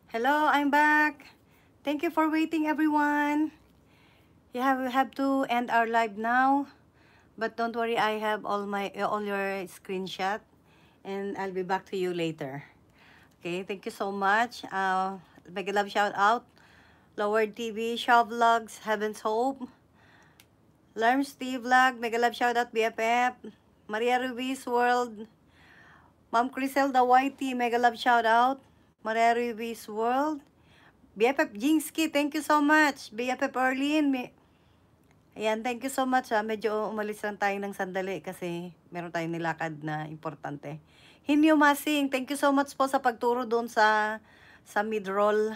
Hello, I'm back. Thank you for waiting, everyone. We have to end our live now, but don't worry, I have all your screenshot, and I'll be back to you later. Okay, thank you so much. Mega love shout out, Lower TV, Shaw Vlogs, Heaven's Hope, Lerms Steve Vlog, mega love shout out BFF, Maria Ruiz World, Ma'am Criselda YT, mega love shout out, Maria Ruiz World, BFF Jingsky, thank you so much. BFF Orlin, ayan, thank you so much. Medyo umalis lang tayo ng sandali kasi meron tayong nilakad na importante. Hinyo Masing, thank you so much po sa pagturo doon sa mid-roll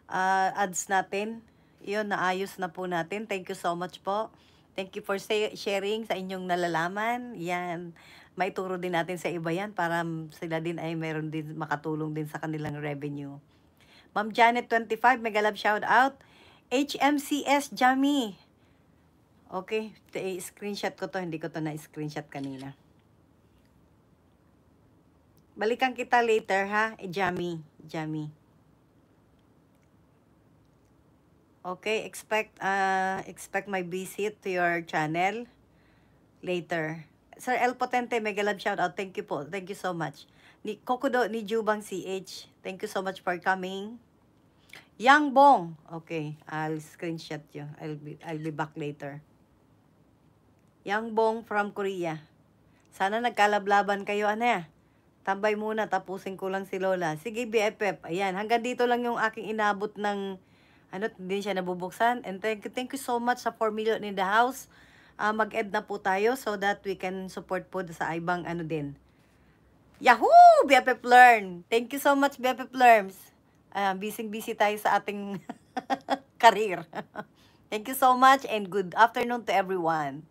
ads natin. Yun, naayos na po natin. Thank you so much po. Thank you for sharing sa inyong nalalaman. Yan, maituro din natin sa iba yan para sila din ay meron din makatulong din sa kanilang revenue. Ma'am Janet 25, mega love shout out. HMCS Jamie. Okay, screenshot ko to, hindi ko to na-screenshot kanina. Balikan kita later ha, Jamie. Okay, expect my visit to your channel later. Sir El Potente, mega love shout out. Thank you po. Thank you so much. Ni Kokodo ni Jubang CH. Thank you so much for coming. Yang Bong. Okay, I'll screenshot you. I'll be back later. Yang Bong from Korea. Sana nagkalablaban kayo, Tambay muna, tapusin ko lang si Lola. Sige, BFF. Ayan, hanggang dito lang yung aking inabot ng hindi siya nabubuksan. And thank you so much sa 4 million in the house. Mag-end na po tayo so that we can support po sa ibang din. Yahoo! BFF Learn. Thank you so much, BFF Learns. Busy tayo sa ating career. Thank you so much and good afternoon to everyone.